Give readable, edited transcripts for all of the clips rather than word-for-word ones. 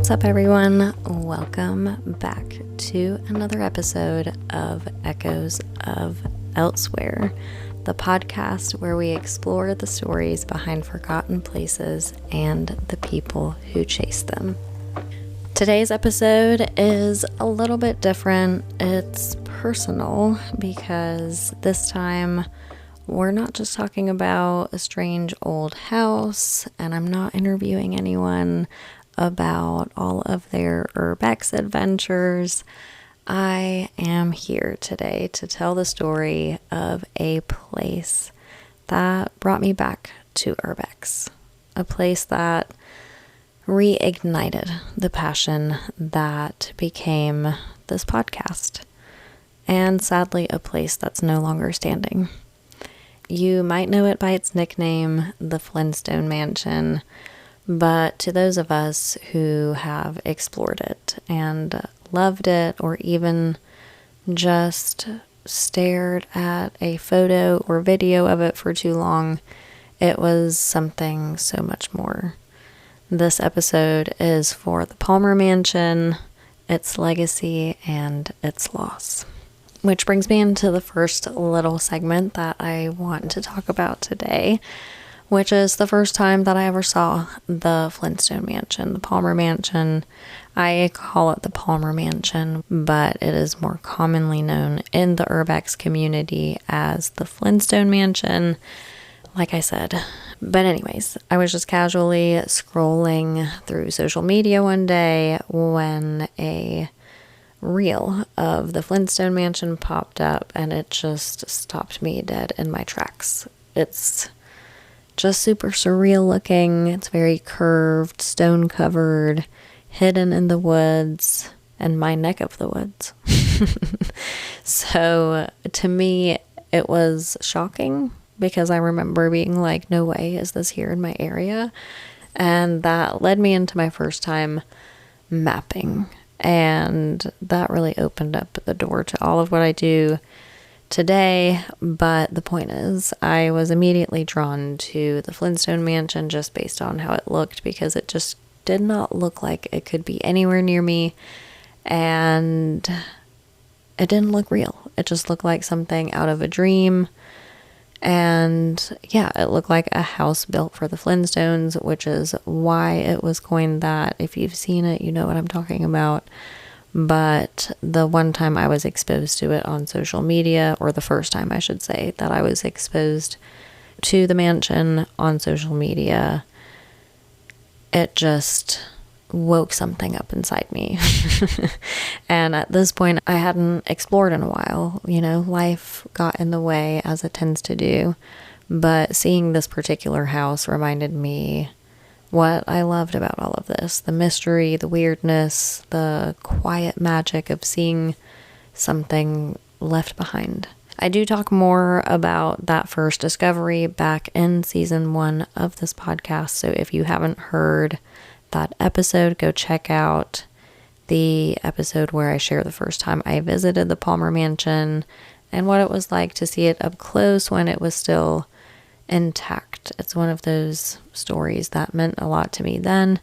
What's up, everyone? Welcome back to another episode of Echoes of Elsewhere, the podcast where we explore the stories behind forgotten places and the people who chase them. Today's episode is a little bit different. It's personal because this time we're not just talking about a strange old house, and I'm not interviewing anyone about all of their urbex adventures. I am here today to tell the story of a place that brought me back to urbex, a place that reignited the passion that became this podcast, and sadly a place that's no longer standing. You might know it by its nickname, the Flintstone Mansion, but to those of us who have explored it and loved it, or even just stared at a photo or video of it for too long, it was something so much more. This episode is for the Palmer Mansion, its legacy, and its loss. Which brings me into the first little segment that I want to talk about today, which is the first time that I ever saw the Flintstone Mansion, the Palmer Mansion. I call it the Palmer Mansion, but it is more commonly known in the urbex community as the Flintstone Mansion, like I said. But anyways, I was just casually scrolling through social media one day when a reel of the Flintstone Mansion popped up, and it just stopped me dead in my tracks. It's just super surreal looking. It's very curved, stone covered, hidden in the woods, and my neck of the woods. So to me, it was shocking because I remember being like, no way is this here in my area? And that led me into my first time mapping. And that really opened up the door to all of what I do today. But the point is, I was immediately drawn to the Flintstone Mansion just based on how it looked, because it just did not look like it could be anywhere near me, and it didn't look real. It just looked like something out of a dream. And yeah, it looked like a house built for the Flintstones, which is why it was coined that. If you've seen it, you know what I'm talking about. But the one time I was exposed to it on social media, or the first time I should say that I was exposed to the mansion on social media, it just woke something up inside me. And at this point, I hadn't explored in a while. You know, life got in the way, as it tends to do. But seeing this particular house reminded me what I loved about all of this. The mystery, the weirdness, the quiet magic of seeing something left behind. I do talk more about that first discovery back in season 1 of this podcast. So if you haven't heard that episode, go check out the episode where I share the first time I visited the Palmer Mansion and what it was like to see it up close when it was still intact. It's one of those stories that meant a lot to me then,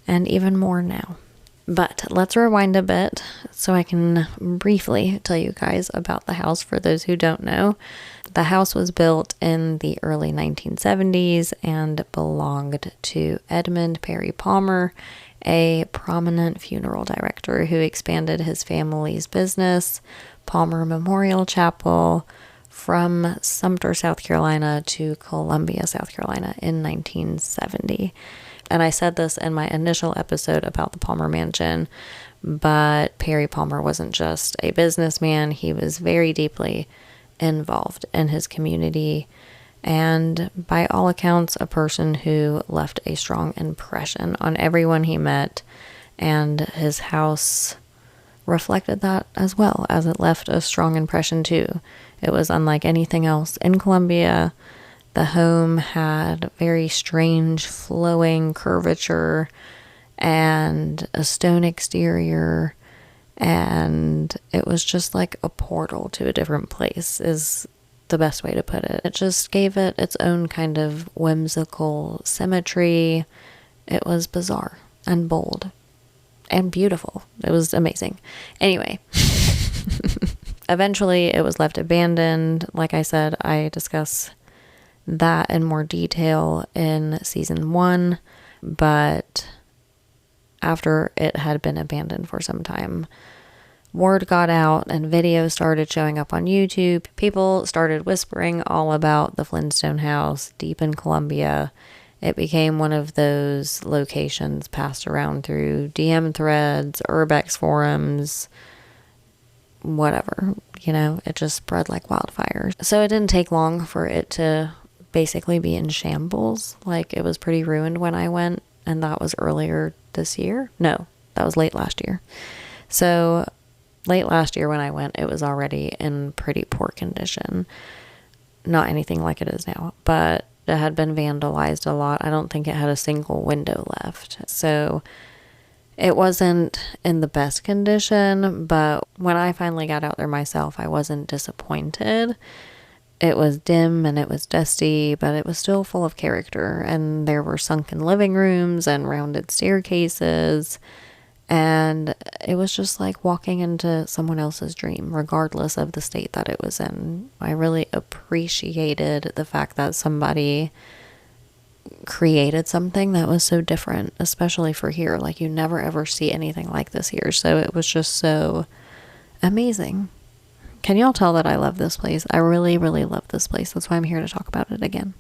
and even more now. But let's rewind a bit so I can briefly tell you guys about the house for those who don't know. The house was built in the early 1970s and belonged to Edmund Perry Palmer, a prominent funeral director who expanded his family's business, Palmer Memorial Chapel, from Sumter, South Carolina to Columbia, South Carolina in 1970. And I said this in my initial episode about the Palmer Mansion, but Perry Palmer wasn't just a businessman. He was very deeply involved in his community, and by all accounts, a person who left a strong impression on everyone he met, and his house reflected that as well, as it left a strong impression too. It was unlike anything else in Columbia. The home had very strange flowing curvature and a stone exterior, and it was just like a portal to a different place is the best way to put it. It just gave it its own kind of whimsical symmetry. It was bizarre and bold. and beautiful. It was amazing. Anyway, eventually it was left abandoned. Like I said, I discuss that in more detail in season 1, but after it had been abandoned for some time, word got out and videos started showing up on YouTube. People started whispering all about the Flintstone house deep in Colombia. It became one of those locations passed around through DM threads, Urbex forums, whatever. It just spread like wildfire. So it didn't take long for it to basically be in shambles. Like, it was pretty ruined when I went, and that was earlier this year. No, that was late last year. So late last year when I went, it was already in pretty poor condition. Not anything like it is now, but it had been vandalized a lot. I don't think it had a single window left. So it wasn't in the best condition, but when I finally got out there myself, I wasn't disappointed. It was dim and it was dusty, but it was still full of character. And there were sunken living rooms and rounded staircases. And it was just like walking into someone else's dream, regardless of the state that it was in. I really appreciated the fact that somebody created something that was so different, especially for here. Like, you never ever see anything like this here. So it was just so amazing. Can y'all tell that I love this place? I really, really love this place. That's why I'm here to talk about it again.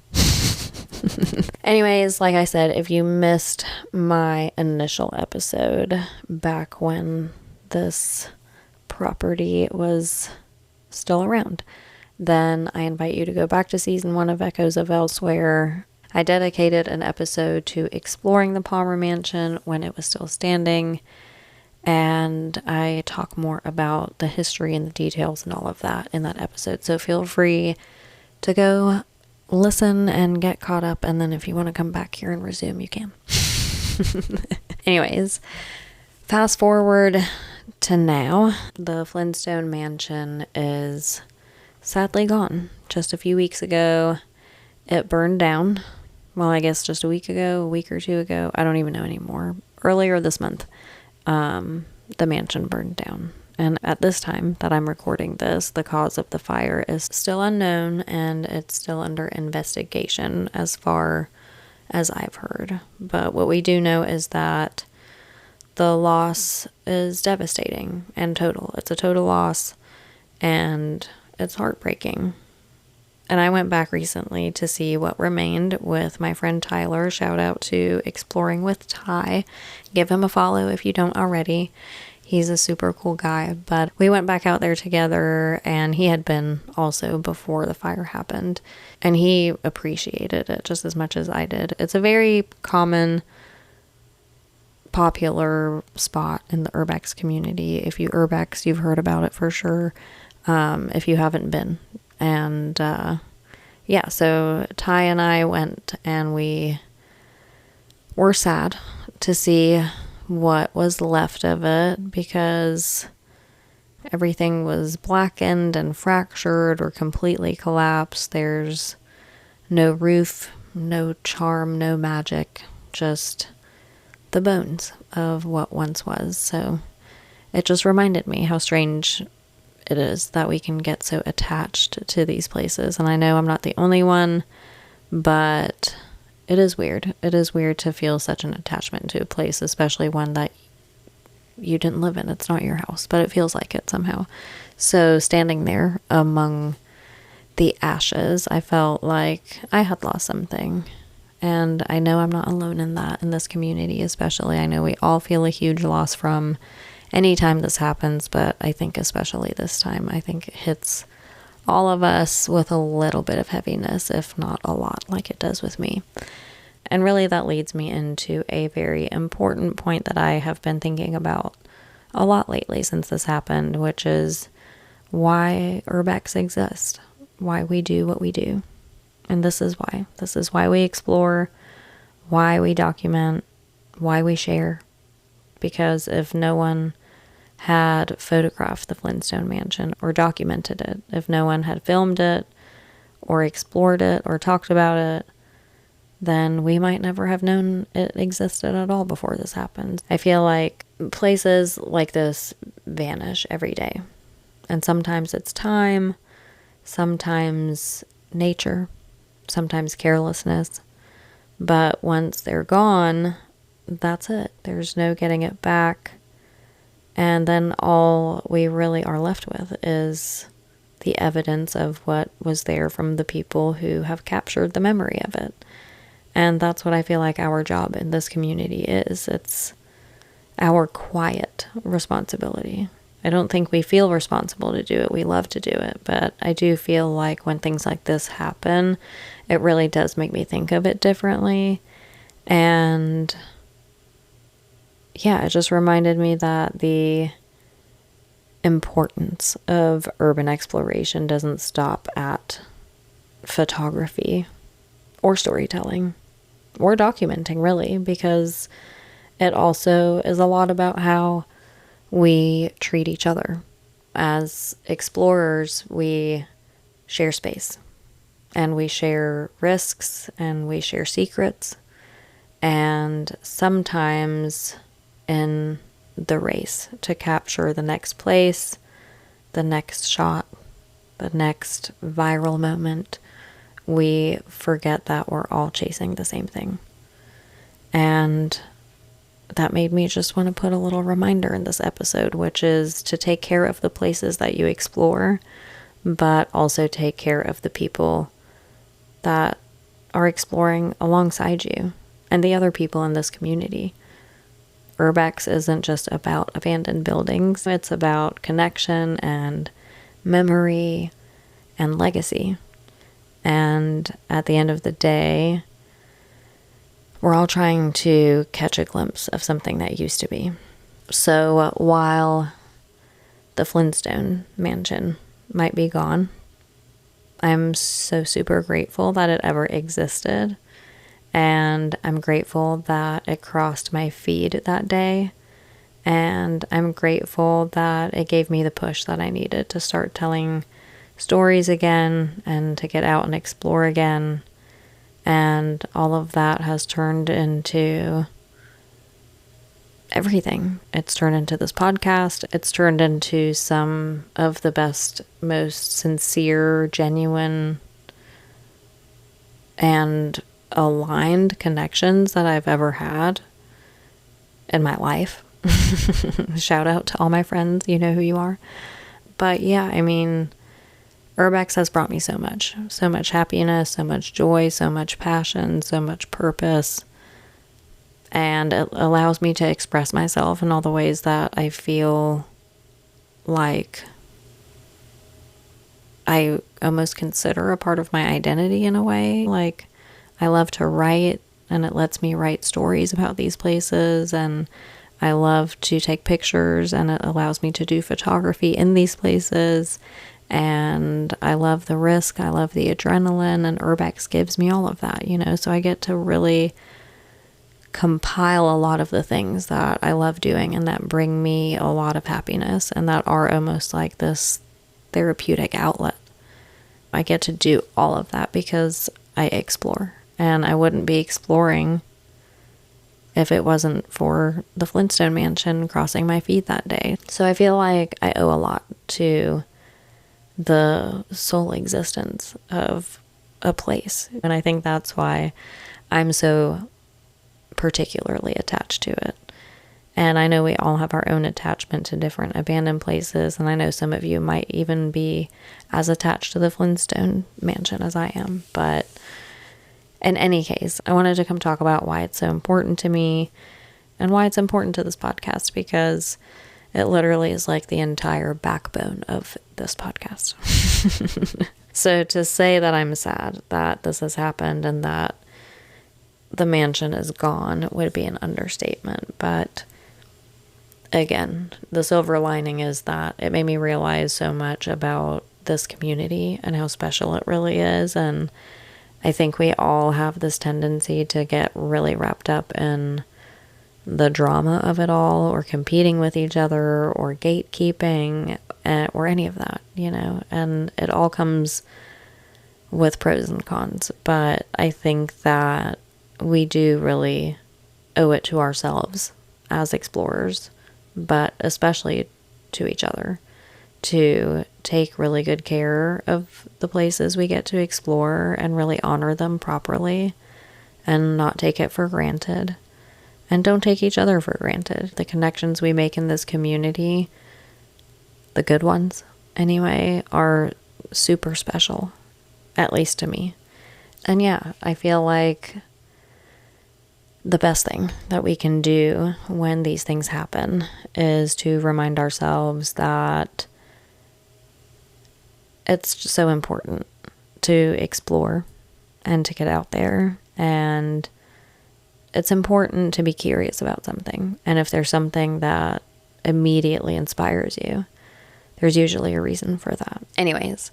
Anyways, like I said, if you missed my initial episode back when this property was still around, then I invite you to go back to season 1 of Echoes of Elsewhere. I dedicated an episode to exploring the Palmer Mansion when it was still standing, and I talk more about the history and the details and all of that in that episode. So feel free to go listen and get caught up, and then if you want to come back here and resume, you can. Anyways, fast forward to now. The Flintstone Mansion is sadly gone. Just a few weeks ago, it burned down. Well, I guess just a week or 2 ago. I don't even know anymore. Earlier this month, the mansion burned down. And at this time that I'm recording this, the cause of the fire is still unknown, and it's still under investigation as far as I've heard. But what we do know is that the loss is devastating and total. It's a total loss, and it's heartbreaking. And I went back recently to see what remained with my friend Tyler. Shout out to Exploring with Ty. Give him a follow if you don't already. He's a super cool guy. But we went back out there together, and he had been also before the fire happened. And he appreciated it just as much as I did. It's a very common, popular spot in the Urbex community. If you Urbex, you've heard about it for sure. If you haven't been. And, yeah, so Ty and I went, and we were sad to see what was left of it, because everything was blackened and fractured or completely collapsed. There's no roof, no charm, no magic, just the bones of what once was. So it just reminded me how strange it is that we can get so attached to these places. And I know I'm not the only one, but it is weird. It is weird to feel such an attachment to a place, especially one that you didn't live in. It's not your house, but it feels like it somehow. So standing there among the ashes, I felt like I had lost something. And I know I'm not alone in that, in this community especially. I know we all feel a huge loss from anytime this happens, but I think especially this time, I think it hits all of us with a little bit of heaviness, if not a lot, like it does with me. And really that leads me into a very important point that I have been thinking about a lot lately since this happened, which is why Urbex exists, why we do what we do. And this is why. This is why we explore, why we document, why we share. Because if no one had photographed the Flintstone Mansion or documented it, if no one had filmed it or explored it or talked about it, then we might never have known it existed at all before this happened. I feel like places like this vanish every day. And sometimes it's time, sometimes nature, sometimes carelessness. But once they're gone, that's it. There's no getting it back. And then all we really are left with is the evidence of what was there from the people who have captured the memory of it. And that's what I feel like our job in this community is. It's our quiet responsibility. I don't think we feel responsible to do it. We love to do it. But I do feel like when things like this happen, it really does make me think of it differently. And yeah, it just reminded me that the importance of urban exploration doesn't stop at photography or storytelling or documenting, really, because it also is a lot about how we treat each other. As explorers, we share space and we share risks and we share secrets. And sometimes in the race to capture the next place, the next shot, the next viral moment, we forget that we're all chasing the same thing. And that made me just want to put a little reminder in this episode, which is to take care of the places that you explore, but also take care of the people that are exploring alongside you and the other people in this community. Urbex isn't just about abandoned buildings. It's about connection and memory and legacy. And at the end of the day, we're all trying to catch a glimpse of something that used to be. So while the Flintstone Mansion might be gone, I'm so super grateful that it ever existed. And I'm grateful that it crossed my feed that day. And I'm grateful that it gave me the push that I needed to start telling stories again and to get out and explore again. And all of that has turned into everything. It's turned into this podcast. It's turned into some of the best, most sincere, genuine, and aligned connections that I've ever had in my life. Shout out to all my friends. You know who you are. But yeah, I mean, Urbex has brought me so much happiness, so much joy, so much passion, so much purpose. And it allows me to express myself in all the ways that I feel like I almost consider a part of my identity in a way. Like, I love to write, and it lets me write stories about these places, and I love to take pictures, and it allows me to do photography in these places. And I love the risk, I love the adrenaline, and Urbex gives me all of that, you know, so I get to really compile a lot of the things that I love doing and that bring me a lot of happiness and that are almost like this therapeutic outlet. I get to do all of that because I explore, and I wouldn't be exploring if it wasn't for the Flintstone Mansion crossing my feed that day. So I feel like I owe a lot to the sole existence of a place. And I think that's why I'm so particularly attached to it. And I know we all have our own attachment to different abandoned places. And I know some of you might even be as attached to the Flintstone Mansion as I am. But in any case, I wanted to come talk about why it's so important to me and why it's important to this podcast, because it literally is like the entire backbone of this podcast. So to say that I'm sad that this has happened and that the mansion is gone would be an understatement. But again, the silver lining is that it made me realize so much about this community and how special it really is. And I think we all have this tendency to get really wrapped up in the drama of it all, or competing with each other, or gatekeeping, or any of that, you know, and it all comes with pros and cons. But I think that we do really owe it to ourselves as explorers, but especially to each other, to take really good care of the places we get to explore and really honor them properly and not take it for granted. And don't take each other for granted. The connections we make in this community, the good ones anyway, are super special, at least to me. And yeah, I feel like the best thing that we can do when these things happen is to remind ourselves that it's just so important to explore and to get out there, and it's important to be curious about something. And if there's something that immediately inspires you, there's usually a reason for that. Anyways,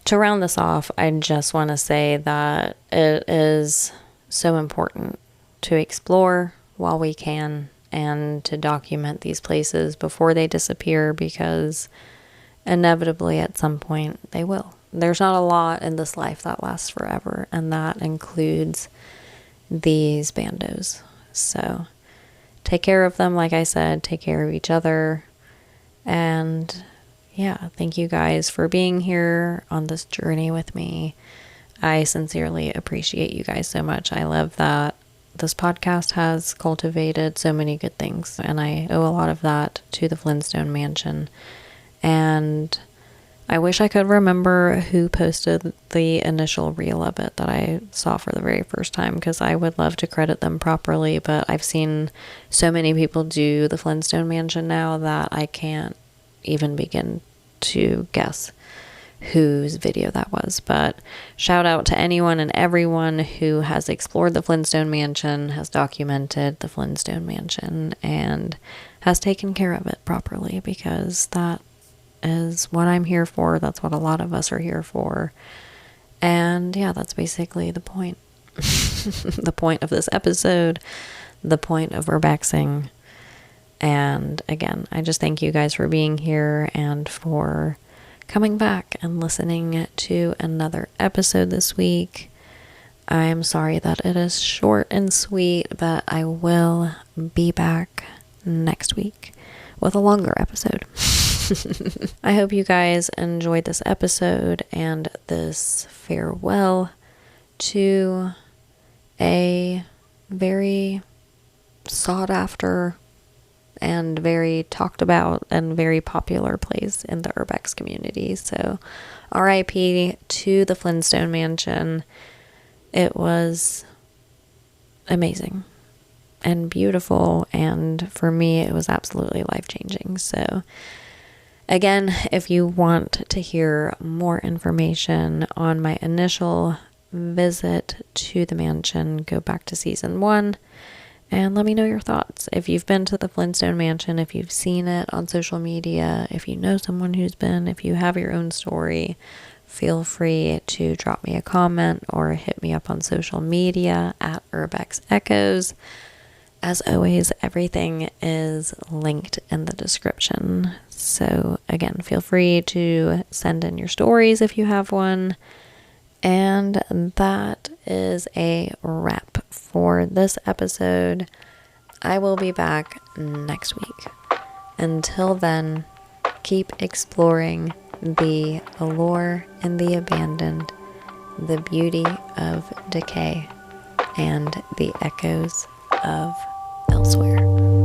to round this off, I just want to say that it is so important to explore while we can and to document these places before they disappear, because inevitably at some point they will. There's not a lot in this life that lasts forever, and that includes these bandos. So take care of them, like I said, take care of each other. And yeah, thank you guys for being here on this journey with me. I sincerely appreciate you guys so much. I love that this podcast has cultivated so many good things, and I owe a lot of that to the Flintstone Mansion. And I wish I could remember who posted the initial reel of it that I saw for the very first time, because I would love to credit them properly, but I've seen so many people do the Flintstone Mansion now that I can't even begin to guess whose video that was. But shout out to anyone and everyone who has explored the Flintstone Mansion, has documented the Flintstone Mansion, and has taken care of it properly, because that is what I'm here for. That's what a lot of us are here for. And yeah, that's basically the point. The point of this episode, the point of urbexing. And again, I just thank you guys for being here and for coming back and listening to another episode this week. I'm sorry that it is short and sweet, but I will be back next week with a longer episode. I hope you guys enjoyed this episode and this farewell to a very sought after and very talked about and very popular place in the urbex community. So RIP to the Flintstone Mansion. It was amazing and beautiful, and for me it was absolutely life-changing. So again, if you want to hear more information on my initial visit to the mansion, go back to season 1 and let me know your thoughts. If you've been to the Flintstone Mansion, if you've seen it on social media, if you know someone who's been, if you have your own story, feel free to drop me a comment or hit me up on social media at Urbex Echoes. As always, everything is linked in the description. So again, feel free to send in your stories if you have one. And that is a wrap for this episode. I will be back next week. Until then, keep exploring the allure in the abandoned, the beauty of decay, and the echoes of elsewhere.